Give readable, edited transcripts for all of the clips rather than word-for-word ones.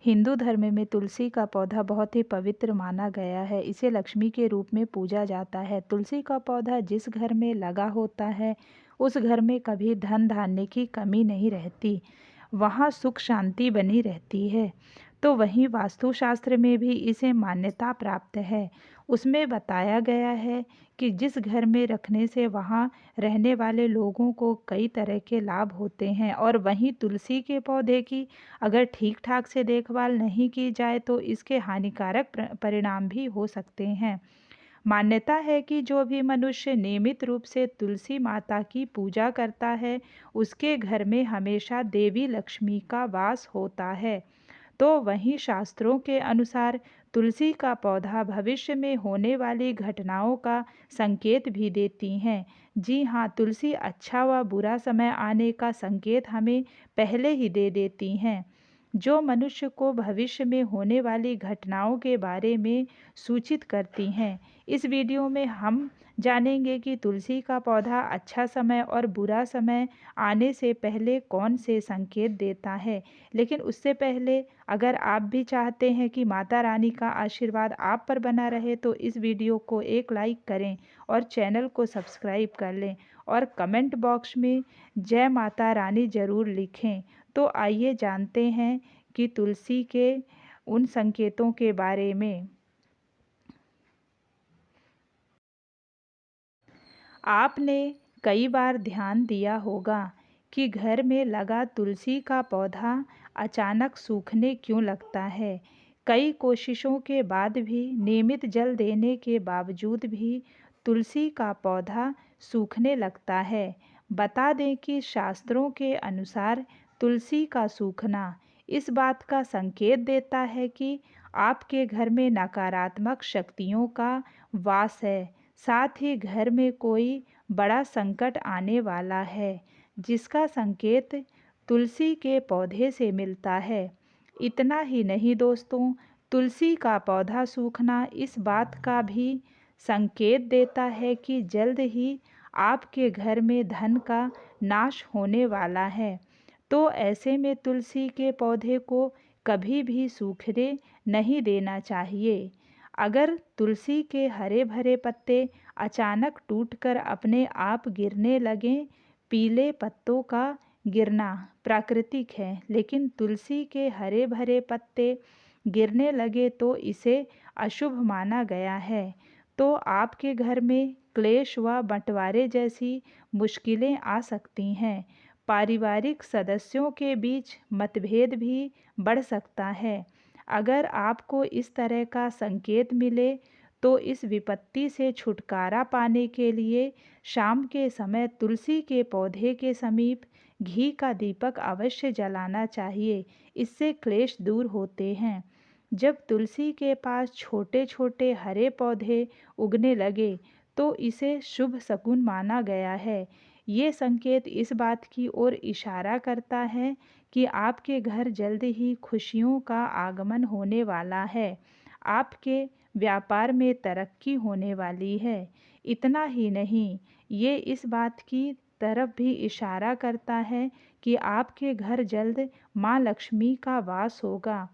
हिंदू धर्म में तुलसी का पौधा बहुत ही पवित्र माना गया है। इसे लक्ष्मी के रूप में पूजा जाता है। तुलसी का पौधा जिस घर में लगा होता है, उस घर में कभी धन धान्य की कमी नहीं रहती। वहाँ सुख शांति बनी रहती है। तो वहीं वास्तुशास्त्र में भी इसे मान्यता प्राप्त है। उसमें बताया गया है कि जिस घर में रखने से वहाँ रहने वाले लोगों को कई तरह के लाभ होते हैं, और वहीं तुलसी के पौधे की अगर ठीक ठाक से देखभाल नहीं की जाए तो इसके हानिकारक परिणाम भी हो सकते हैं। मान्यता है कि जो भी मनुष्य नियमित रूप से तुलसी माता की पूजा करता है, उसके घर में हमेशा देवी लक्ष्मी का वास होता है। तो वहीं शास्त्रों के अनुसार तुलसी का पौधा भविष्य में होने वाली घटनाओं का संकेत भी देती हैं। जी हाँ, तुलसी अच्छा व बुरा समय आने का संकेत हमें पहले ही दे देती हैं, जो मनुष्य को भविष्य में होने वाली घटनाओं के बारे में सूचित करती हैं। इस वीडियो में हम जानेंगे कि तुलसी का पौधा अच्छा समय और बुरा समय आने से पहले कौन से संकेत देता है। लेकिन उससे पहले अगर आप भी चाहते हैं कि माता रानी का आशीर्वाद आप पर बना रहे, तो इस वीडियो को एक लाइक करें और चैनल को सब्सक्राइब कर लें और कमेंट बॉक्स में जय माता रानी ज़रूर लिखें। तो आइए जानते हैं कि तुलसी के उन संकेतों के बारे में। आपने कई बार ध्यान दिया होगा कि घर में लगा तुलसी का पौधा अचानक सूखने क्यों लगता है। कई कोशिशों के बाद भी, नियमित जल देने के बावजूद भी तुलसी का पौधा सूखने लगता है। बता दें कि शास्त्रों के अनुसार तुलसी का सूखना इस बात का संकेत देता है कि आपके घर में नकारात्मक शक्तियों का वास है। साथ ही घर में कोई बड़ा संकट आने वाला है, जिसका संकेत तुलसी के पौधे से मिलता है। इतना ही नहीं दोस्तों, तुलसी का पौधा सूखना इस बात का भी संकेत देता है कि जल्द ही आपके घर में धन का नाश होने वाला है। तो ऐसे में तुलसी के पौधे को कभी भी सूखने नहीं देना चाहिए। अगर तुलसी के हरे भरे पत्ते अचानक टूटकर अपने आप गिरने लगें, पीले पत्तों का गिरना प्राकृतिक है, लेकिन तुलसी के हरे भरे पत्ते गिरने लगे तो इसे अशुभ माना गया है। तो आपके घर में क्लेश व बंटवारे जैसी मुश्किलें आ सकती हैं। पारिवारिक सदस्यों के बीच मतभेद भी बढ़ सकता है। अगर आपको इस तरह का संकेत मिले तो इस विपत्ति से छुटकारा पाने के लिए शाम के समय तुलसी के पौधे के समीप घी का दीपक अवश्य जलाना चाहिए। इससे क्लेश दूर होते हैं। जब तुलसी के पास छोटे छोटे हरे पौधे उगने लगे तो इसे शुभ शकुन माना गया है। ये संकेत इस बात की ओर इशारा करता है कि आपके घर जल्द ही खुशियों का आगमन होने वाला है। आपके व्यापार में तरक्की होने वाली है। इतना ही नहीं, ये इस बात की तरफ भी इशारा करता है कि आपके घर जल्द माँ लक्ष्मी का वास होगा।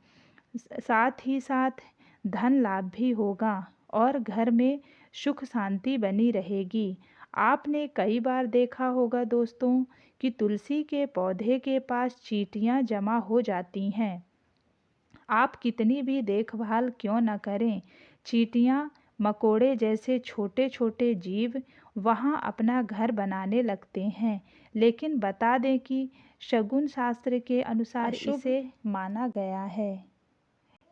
साथ ही साथ धन लाभ भी होगा और घर में सुख शांति बनी रहेगी। आपने कई बार देखा होगा दोस्तों कि तुलसी के पौधे के पास चींटियां जमा हो जाती हैं। आप कितनी भी देखभाल क्यों न करें, चींटियां मकोड़े जैसे छोटे छोटे जीव वहां अपना घर बनाने लगते हैं। लेकिन बता दें कि शगुन शास्त्र के अनुसार इसे माना गया है।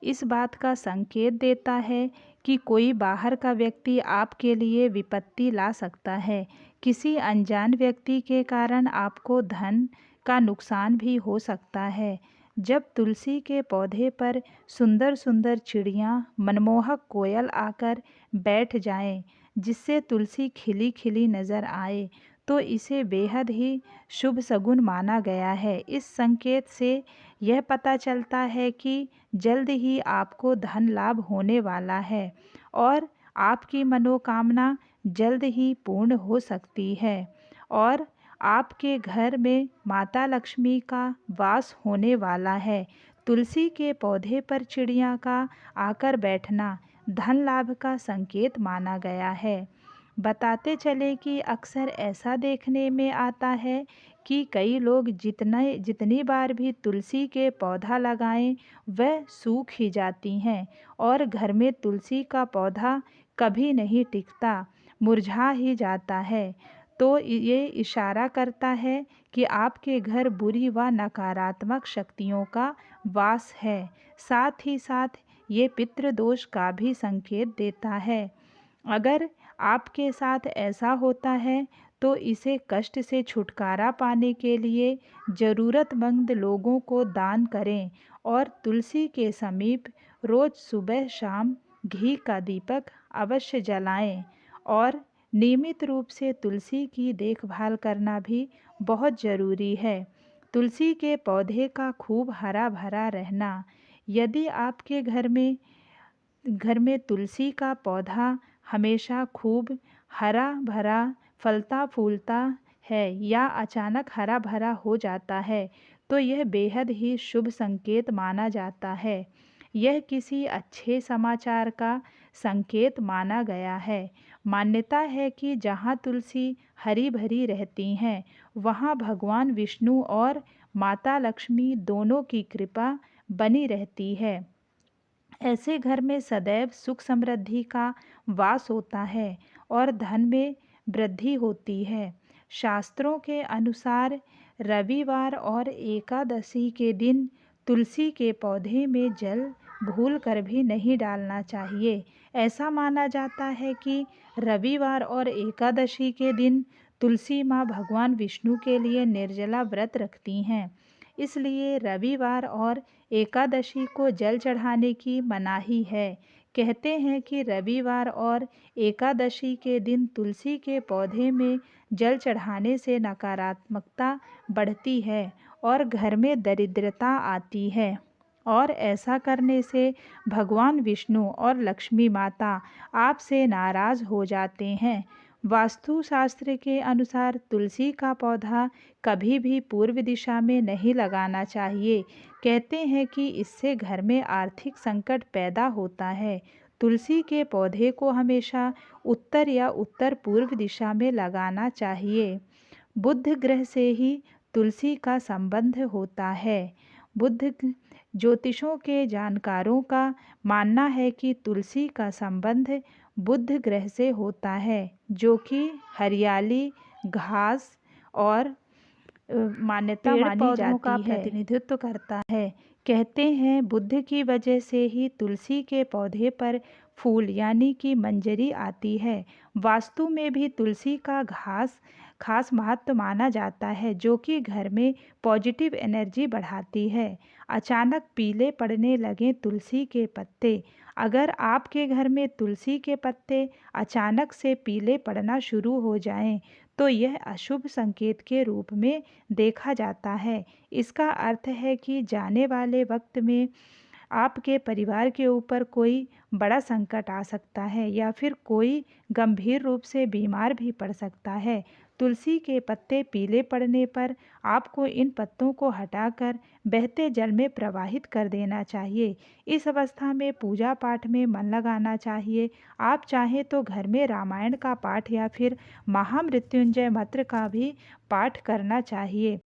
इस बात का संकेत देता है कि कोई बाहर का व्यक्ति आपके लिए विपत्ति ला सकता है। किसी अनजान व्यक्ति के कारण आपको धन का नुकसान भी हो सकता है। जब तुलसी के पौधे पर सुंदर सुंदर चिड़ियाँ, मनमोहक कोयल आकर बैठ जाएं, जिससे तुलसी खिली खिली नज़र आए, तो इसे बेहद ही शुभ शगुन माना गया है। इस संकेत से यह पता चलता है कि जल्द ही आपको धन लाभ होने वाला है और आपकी मनोकामना जल्द ही पूर्ण हो सकती है और आपके घर में माता लक्ष्मी का वास होने वाला है। तुलसी के पौधे पर चिड़िया का आकर बैठना धन लाभ का संकेत माना गया है। बताते चले कि अक्सर ऐसा देखने में आता है कि कई लोग जितनी बार भी तुलसी के पौधा लगाएं वह सूख ही जाती हैं और घर में तुलसी का पौधा कभी नहीं टिकता, मुरझा ही जाता है। तो ये इशारा करता है कि आपके घर बुरी व नकारात्मक शक्तियों का वास है। साथ ही साथ ये पितृदोष का भी संकेत देता है। अगर आपके साथ ऐसा होता है तो इसे कष्ट से छुटकारा पाने के लिए ज़रूरतमंद लोगों को दान करें और तुलसी के समीप रोज़ सुबह शाम घी का दीपक अवश्य जलाएं और नियमित रूप से तुलसी की देखभाल करना भी बहुत ज़रूरी है। तुलसी के पौधे का खूब हरा भरा रहना। यदि आपके घर में तुलसी का पौधा हमेशा खूब हरा भरा फलता फूलता है या अचानक हरा भरा हो जाता है तो यह बेहद ही शुभ संकेत माना जाता है। यह किसी अच्छे समाचार का संकेत माना गया है। मान्यता है कि जहाँ तुलसी हरी भरी रहती हैं वहाँ भगवान विष्णु और माता लक्ष्मी दोनों की कृपा बनी रहती है। ऐसे घर में सदैव सुख समृद्धि का वास होता है और धन में वृद्धि होती है। शास्त्रों के अनुसार रविवार और एकादशी के दिन तुलसी के पौधे में जल भूल कर भी नहीं डालना चाहिए। ऐसा माना जाता है कि रविवार और एकादशी के दिन तुलसी माँ भगवान विष्णु के लिए निर्जला व्रत रखती हैं, इसलिए रविवार और एकादशी को जल चढ़ाने की मनाही है। कहते हैं कि रविवार और एकादशी के दिन तुलसी के पौधे में जल चढ़ाने से नकारात्मकता बढ़ती है और घर में दरिद्रता आती है और ऐसा करने से भगवान विष्णु और लक्ष्मी माता आपसे नाराज़ हो जाते हैं। वास्तुशास्त्र के अनुसार तुलसी का पौधा कभी भी पूर्व दिशा में नहीं लगाना चाहिए। कहते हैं कि इससे घर में आर्थिक संकट पैदा होता है। तुलसी के पौधे को हमेशा उत्तर या उत्तर पूर्व दिशा में लगाना चाहिए। बुध ग्रह से ही तुलसी का संबंध होता है। ज्योतिषों के जानकारों का मानना है कि तुलसी का संबंध बुध ग्रह से होता है, जो कि हरियाली, घास और मान्यता मानी जाती है, प्रतिनिधित्व करता है। कहते हैं बुध की वजह से ही तुलसी के पौधे पर फूल यानी कि मंजरी आती है। वास्तु में भी तुलसी का खास महत्व माना जाता है, जो कि घर में पॉजिटिव एनर्जी बढ़ाती है। अचानक पीले पड़ने लगे तुलसी के पत्ते। अगर आपके घर में तुलसी के पत्ते अचानक से पीले पड़ना शुरू हो जाएं, तो यह अशुभ संकेत के रूप में देखा जाता है। इसका अर्थ है कि जाने वाले वक्त में आपके परिवार के ऊपर कोई बड़ा संकट आ सकता है या फिर कोई गंभीर रूप से बीमार भी पड़ सकता है। तुलसी के पत्ते पीले पड़ने पर आपको इन पत्तों को हटाकर बहते जल में प्रवाहित कर देना चाहिए। इस अवस्था में पूजा पाठ में मन लगाना चाहिए। आप चाहें तो घर में रामायण का पाठ या फिर महामृत्युंजय मंत्र का भी पाठ करना चाहिए।